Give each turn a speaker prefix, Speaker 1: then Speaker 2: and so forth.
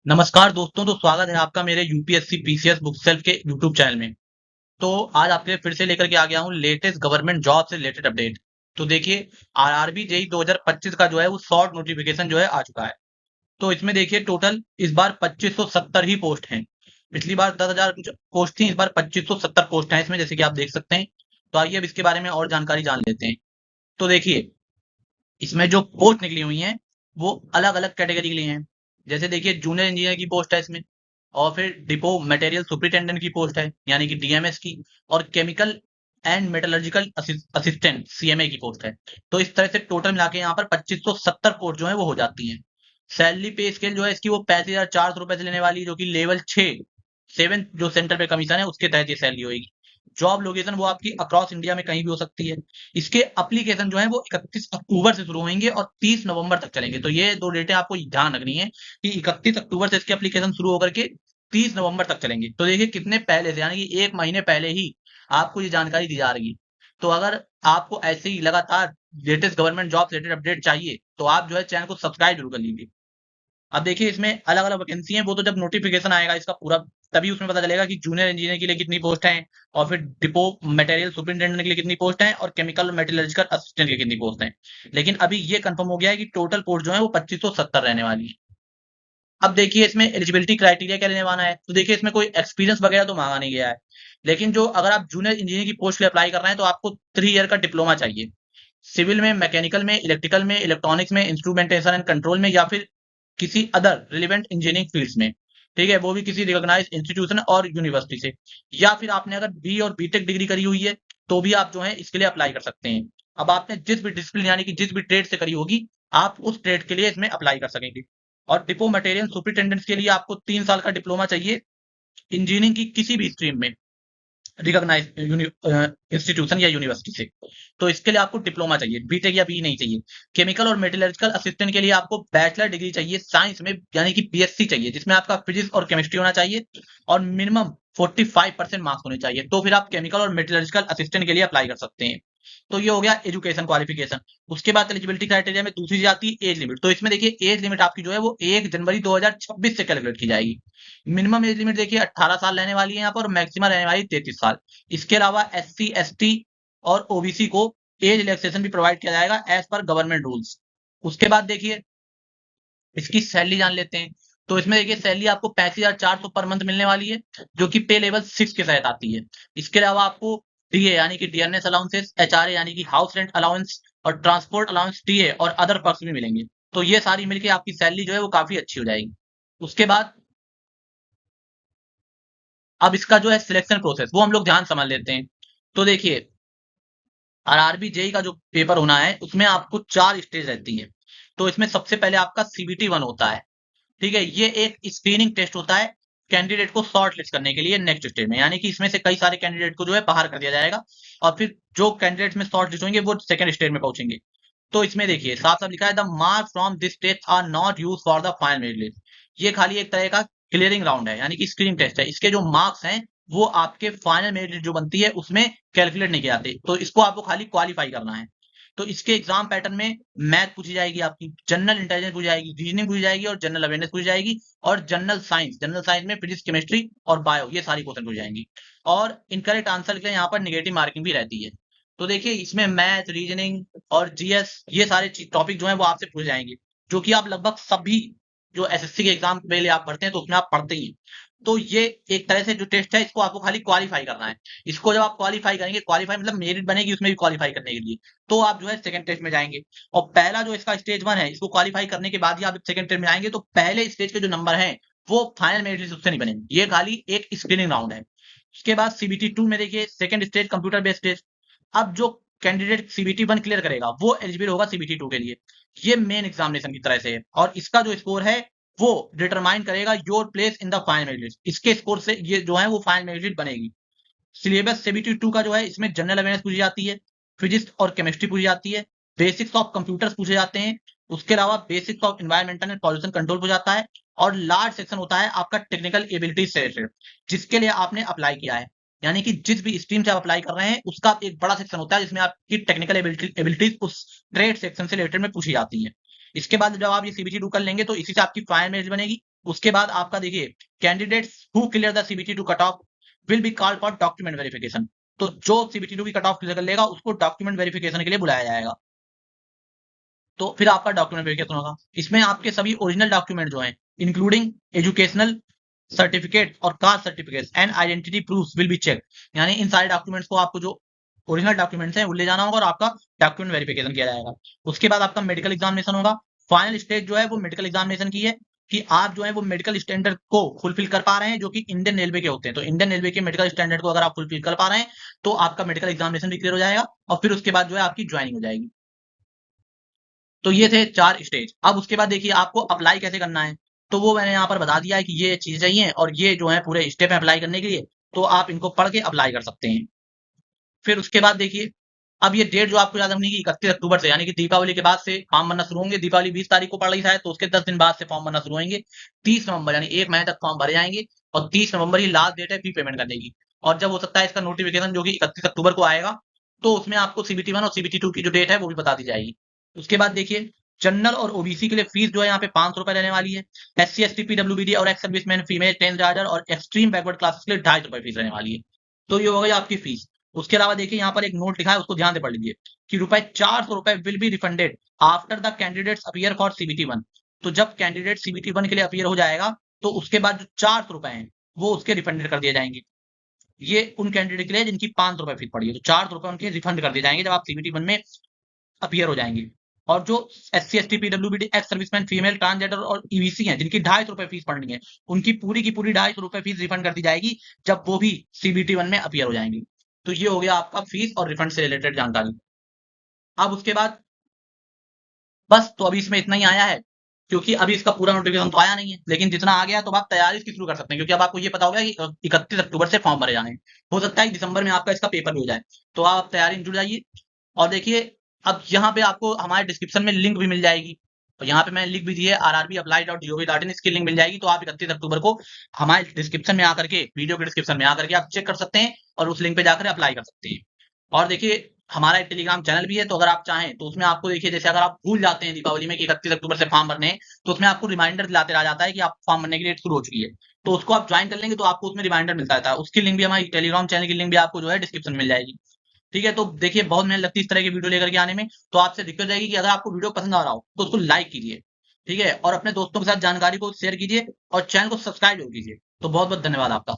Speaker 1: नमस्कार दोस्तों, तो स्वागत है आपका मेरे यूपीएससी पीसीएस बुक सेल्फ के यूट्यूब चैनल में। तो आज आपके लिए फिर से लेकर के आ गया हूँ लेटेस्ट गवर्नमेंट जॉब से रिलेटेड अपडेट। तो देखिए, आरआरबी जेई 2025 का जो है वो शॉर्ट नोटिफिकेशन जो है आ चुका है। तो इसमें देखिए टोटल इस बार 2570 ही पोस्ट हैं। पिछली बार 10,000 कुछ पोस्ट थी, इस बार 2570 पोस्ट हैं इसमें, जैसे कि आप देख सकते हैं। तो आइए अब इसके बारे में और जानकारी जान लेते हैं। तो देखिए, इसमें जो पोस्ट निकली हुई हैं वो अलग अलग कैटेगरी के लिए हैं। जैसे देखिए, जूनियर इंजीनियर की पोस्ट है इसमें, और फिर डिपो मटेरियल सुपरिटेंडेंट की पोस्ट है यानी कि डीएमएस की, और chemical and metallurgical assistant CMA की पोस्ट है। तो इस तरह से टोटल मिला के यहाँ पर 2570 पोस्ट जो है वो हो जाती हैं। सैलरी पे स्केल जो है इसकी वो 35,400 रुपए से लेने वाली है, जो कि लेवल 6 7 जो सेंटर पे कमीशन है उसके तहत ये सैलरी होगी। जॉब लोकेशन वो आपकी अक्रॉस इंडिया में कहीं भी हो सकती है। इसके एप्लीकेशन जो है वो 31 अक्टूबर से शुरू होंगे और 30 नवंबर तक चलेंगे। तो ये दो डेटें आपको ध्यान रखनी है कि 31 अक्टूबर से इसके एप्लीकेशन शुरू होकर के 30 नवंबर तक चलेंगे। तो देखिए कितने पहले से, यानी कि 1 महीने पहले ही आपको ये जानकारी दी जा रही है। तो अगर आपको ऐसे ही लगातार latest government job related update चाहिए तो आप जो है चैनल को सब्सक्राइब जरूर कर लीजिए। अब देखिए, इसमें अलग अलग वैकेंसी है, वो तो जब नोटिफिकेशन आएगा इसका पूरा तभी उसमें पता चलेगा कि जूनियर इंजीनियर के लिए कितनी पोस्ट है, और फिर डिपो मटेरियल सुपरिटेंडेंट के लिए कितनी पोस्ट है, और केमिकल मेटलर्जिकल असिस्टेंट के लिए कितनी पोस्ट है। लेकिन अभी ये कंफर्म हो गया है कि टोटल पोस्ट जो है वो 2570 रहने वाली है। अब देखिए, इसमें एलिजिबिलिटी क्राइटेरिया क्या लेने वाला है। तो देखिए, इसमें कोई एक्सपीरियंस वगैरह तो मांगा नहीं गया है, लेकिन जो अगर आप जूनियर इंजीनियर की पोस्ट के लिए अप्लाई कर रहे हैं तो आपको 3 ईयर का डिप्लोमा चाहिए। सिविल में, मैकेनिकल में, इलेक्ट्रिकल में, इलेक्ट्रॉनिक्स में, इंस्ट्रूमेंटेशन एंड कंट्रोल में, या फिर किसी अदर रिलेवेंट इंजीनियरिंग फील्ड्स में। ठीक है, वो भी किसी रिकॉग्नाइज्ड इंस्टीट्यूशन और यूनिवर्सिटी से। या फिर आपने अगर बी और बीटेक डिग्री करी हुई है तो भी आप जो है इसके लिए अप्लाई कर सकते हैं। अब आपने जिस भी डिसिप्लिन यानी कि जिस भी ट्रेड से करी होगी, आप उस ट्रेड के लिए इसमें अप्लाई कर सकेंगे। और डिपो मटेरियल सुपरिटेंडेंट्स के लिए आपको 3 साल का डिप्लोमा चाहिए इंजीनियरिंग की किसी भी स्ट्रीम में, रिकॉग्नाइज्ड इंस्टीट्यूशन या यूनिवर्सिटी से। तो इसके लिए आपको डिप्लोमा चाहिए, बीटेक या बी नहीं चाहिए। केमिकल और मेटलर्जिकल असिस्टेंट के लिए आपको बैचलर डिग्री चाहिए साइंस में, यानी कि बीएससी चाहिए, जिसमें आपका फिजिक्स और केमिस्ट्री होना चाहिए, और मिनिमम 45% मार्क्स होने चाहिए। तो फिर आप केमिकल और मेटलर्जिकल असिस्टेंट के लिए अप्लाई कर सकते हैं। तो ये हो गया एजुकेशन क्वालिफिकेशन। उसके बाद एलिजिबिलिटी क्राइटेरिया में दूसरी चीज आती है एज लिमिट। तो इसमें देखिए, एज लिमिट आपकी जो है वो 1 जनवरी 2026 से कैलकुलेट की जाएगी। मिनिमम एज लिमिट देखिए 18 साल रहने वाली है यहाँ पर, और मैक्सिमम रहने वाली 33 साल। इसके अलावा एससी एसटी और ओबीसी को एज रिलैक्सेशन भी प्रोवाइड किया जाएगा एज पर गवर्नमेंट रूल्स। उसके बाद देखिए, इसकी सैलरी जान लेते हैं। तो इसमें देखिए, सैलरी आपको 35,400 पर मंथ मिलने वाली है, जो कि पे लेवल 6 के तहत आती है। इसके अलावा आपको डीए यानी कि डियरनेस अलाउंसेस, एचआरए यानी कि हाउस रेंट अलाउंस, और ट्रांसपोर्ट अलाउंस टीए और अदर पर्क्स भी मिलेंगे। तो ये सारी मिलके आपकी सैलरी जो है वो काफी अच्छी हो जाएगी। उसके बाद अब इसका जो है सिलेक्शन प्रोसेस वो हम लोग ध्यान समझ लेते हैं। तो देखिए, आरआरबी जेई का जो पेपर होना है उसमें आपको 4 स्टेज रहती है। तो इसमें सबसे पहले आपका सीबीटी 1 होता है। ठीक है, ये एक स्क्रीनिंग टेस्ट होता है कैंडिडेट को शॉर्ट लिस्ट करने के लिए नेक्स्ट स्टेज में, यानी कि इसमें से कई सारे कैंडिडेट को जो है बाहर कर दिया जाएगा, और फिर जो कैंडिडेट में शॉर्ट लिस्ट होंगे वो सेकंड स्टेज में पहुंचेंगे। तो इसमें देखिए साफ साफ लिखा है, the marks from this test are not use for the final merit list. ये खाली एक तरह का क्लियरिंग राउंड है, यानी कि स्क्रीनिंग टेस्ट है। इसके जो मार्क्स हैं वो आपके फाइनल मेरिट लिस्ट जो बनती है उसमें कैलकुलेट नहीं किए जाते। तो इसको आपको खाली क्वालिफाई करना है। तो इसके एग्जाम पैटर्न में मैथ पूछी जाएगी, आपकी जनरल इंटेलिजेंस पूछी जाएगी, रीजनिंग पूछी जाएगी, और जनरल अवेयरनेस पूछी जाएगी, और जनरल साइंस में फिजिक्स केमिस्ट्री और बायो, ये सारी क्वेश्चन पूछी जाएंगी। और इनकरेक्ट आंसर के लिए यहाँ पर निगेटिव मार्किंग भी रहती है। तो देखिए, इसमें मैथ, रीजनिंग और जीएस ये सारे टॉपिक जो है वो आपसे पूछे जाएंगे, जो कि आप लगभग सभी जो एसएससी के एग्जाम के लिए आप पढ़ते हैं तो उसमें आप पढ़ते ही हैं। तो ये एक तरह से जो टेस्ट है इसको आपको खाली क्वालिफाई करना है। इसको जब आप क्वालिफाई करेंगे, क्वालिफाई मतलब मेरिट बनेगी उसमें भी क्वालिफाई करने के लिए, तो आप जो है सेकंड टेस्ट में जाएंगे। और पहला जो इसका स्टेज 1 है, इसको क्वालिफाई करने के बाद ही आप सेकंड टेस्ट में आएंगे, तो पहले स्टेज के जो नंबर हैं वो फाइनल मेरिट लिस्ट उससे नहीं बनेंगे। ये खाली एक स्क्रीनिंग राउंड है। उसके बाद सीबीटी 2 में देखिए, second stage computer based test. अब जो कैंडिडेट सीबीटी 1 क्लियर करेगा वो एलिजिबल होगा सीबीटी 2 के लिए। ये मेन एग्जामिनेशन की तरह से है, और इसका जो स्कोर है वो डिटरमाइन करेगा your place in the final merit list. इसके स्कोर से ये जो है वो फाइनल मेरिट लिस्ट बनेगी। सिलेबस सीबीटी 2 का जो है, इसमें जनरल अवेयरनेस पूछी जाती है, फिजिक्स और केमिस्ट्री पूछी जाती है, बेसिक्स ऑफ कंप्यूटर्स पूछे जाते हैं। उसके अलावा basics of environmental and pollution control पूछा जाता है। और लार्ज सेक्शन होता है आपका टेक्निकल एबिलिटीज से रिलेटेड, जिसके लिए आपने अप्लाई किया है। यानी कि जिस भी स्ट्रीम से आप अप्लाई कर रहे हैं उसका एक बड़ा सेक्शन होता है जिसमें आपकी टेक्निकल एबिलिटीज उस ट्रेड सेक्शन से रिलेटेड में पूछी जाती है। इसके बाद जब आप ये सीबीटी 2 कर लेंगे तो इसी से आपकी फाइनल मेरिट बनेगी। उसके बाद आपका देखिए candidates who clear the CBT two cut off will be called for document verification. तो जो सीबीटी टू की कट ऑफ क्लियर कर लेगा उसको डॉक्यूमेंट वेरिफिकेशन के लिए बुलाया जाएगा। तो फिर आपका डॉक्यूमेंट वेरिफिकेशन होगा। इसमें आपके सभी ओरिजिनल डॉक्यूमेंट जो हैं इंक्लूडिंग एजुकेशनल सर्टिफिकेट और caste certificate and identity proof will be check. यानी इन सारे डॉक्यूमेंट्स को आपको जो ओरिजिनल डॉक्यूमेंट्स हैं वो ले जाना होगा और आपका डॉक्यूमेंट वेरिफिकेशन किया जाएगा। उसके बाद आपका मेडिकल एग्जामिनेशन होगा। फाइनल स्टेज जो है वो मेडिकल एग्जामिनेशन की है कि आप जो है वो मेडिकल स्टैंडर्ड को फुलफिल कर पा रहे हैं जो कि इंडियन रेलवे के होते हैं। तो इंडियन रेलवे के मेडिकल स्टैंडर्ड को अगर आप फुलफिल कर पा रहे हैं तो आपका मेडिकल एग्जामिनेशन भी क्लियर हो जाएगा और फिर उसके बाद जो है आपकी ज्वाइनिंग हो जाएगी। तो ये थे 4 स्टेज। अब उसके बाद देखिए आपको अप्लाई कैसे करना है, तो वो मैंने यहाँ पर बता दिया है कि ये चीज़ें चाहिए और ये जो है पूरे स्टेप है अप्लाई करने के लिए, तो आप इनको पढ़ के अप्लाई कर सकते हैं। फिर उसके बाद देखिए, अब ये डेट जो आपको याद रखनी है कि 31 अक्टूबर से यानी कि दीपावली के बाद से फॉर्म भरना शुरू होंगे। दीपावली 20 तारीख को पड़ रही है, तो उसके 10 दिन बाद से फॉर्म भरना शुरू होंगे। 30 नवंबर यानी 1 महीने तक फॉर्म भरे जाएंगे और 30 नवंबर ही लास्ट डेट है फी पेमेंट करने की। और जब हो सकता है इसका नोटिफिकेशन जो कि 31 अक्टूबर को आएगा, तो उसमें आपको सीबीटी 1 और सीबीटी 2 की जो डेट है वो भी बता दी जाएगी। उसके बाद देखिए जनरल और ओबीसी के लिए फीस जो है यहाँ पे 500 रुपए रहने वाली है। एससी एसटी पीडब्ल्यूबीडी और एक्स सर्विसमैन फीमेल 10,000 और एक्सट्रीम बैकवर्ड क्लासेस के लिए 250 रुपए फीस रहने वाली है। तो ये हो गई आपकी फीस। उसके अलावा देखिए यहाँ पर एक नोट लिखा है, उसको ध्यान से पढ़ लीजिए कि रुपए 400 रुपए will be refunded after the candidates appear for CBT 1। तो जब कैंडिडेट सीबीटी 1 के लिए अपीयर हो जाएगा तो उसके बाद जो 400 रुपए हैं वो उसके रिफंडेड कर दिए जाएंगे। ये उन कैंडिडेट के लिए जिनकी 500 रुपए फीस पड़ी है, तो 400 रुपए उनके रिफंड कर दिए जाएंगे जब आप सीबीटी 1 में अपीयर हो जाएंगे। और जो SC ST PWBD ex serviceman female transgender और ईवीसी हैं जिनकी 250 रुपए फीस पड़नी है, उनकी पूरी की पूरी 250 रुपए फीस रिफंड कर दी जाएगी जब वो भी सीबीटी 1 में अपीयर हो जाएंगी। तो ये हो गया आपका फीस और रिफंड से रिलेटेड जानकारी। अब उसके बाद बस तो अभी इसमें इतना ही आया है क्योंकि अभी इसका पूरा नोटिफिकेशन तो आया नहीं है, लेकिन जितना आ गया तो आप तैयारी इसकी शुरू कर सकते हैं क्योंकि अब आपको ये पता होगा कि 31 अक्टूबर से फॉर्म भरे जाने हैं। हो सकता है दिसंबर में आपका इसका पेपर भी हो जाए, तो आप तैयारी में जुट जाइए। और देखिए अब यहाँ पे आपको हमारे डिस्क्रिप्शन में लिंक भी मिल जाएगी, तो यहाँ पे मैंने लिंक भी दी है rrbapply.gov.in, इसकी लिंक मिल जाएगी। तो आप 31 अक्टूबर को हमारे डिस्क्रिप्शन में आकर के वीडियो के डिस्क्रिप्शन में आकर के आप चेक कर सकते हैं और उस लिंक पे जाकर अप्लाई कर सकते हैं। और देखिए हमारा एक टेलीग्राम चैनल भी है, तो अगर आप चाहें तो उसमें आपको देखिए जैसे अगर आप भूल जाते हैं दीपावली में कि 31 अक्टूबर से फॉर्म भरने हैं, तो उसमें आपको रिमाइंडर दिलाते रहा जाता है कि आप फॉर्म भरने की डेट शुरू हो चुकी है। तो उसको आप ज्वाइन कर लेंगे तो आपको उसमें रिमाइंडर मिलता रहता है। उसकी लिंक भी हमारी टेलीग्राम चैनल की लिंक भी आपको जो है डिस्क्रिप्शन में मिल जाएगी। ठीक है, तो देखिए बहुत मेहनत लगती है इस तरह की वीडियो लेकर के आने में, तो आपसे दिक्कत रहेगी कि अगर आपको वीडियो पसंद आ रहा हो तो उसको लाइक कीजिए, ठीक है, और अपने दोस्तों के साथ जानकारी को शेयर कीजिए और चैनल को सब्सक्राइब जरूर कीजिए। तो बहुत बहुत धन्यवाद आपका।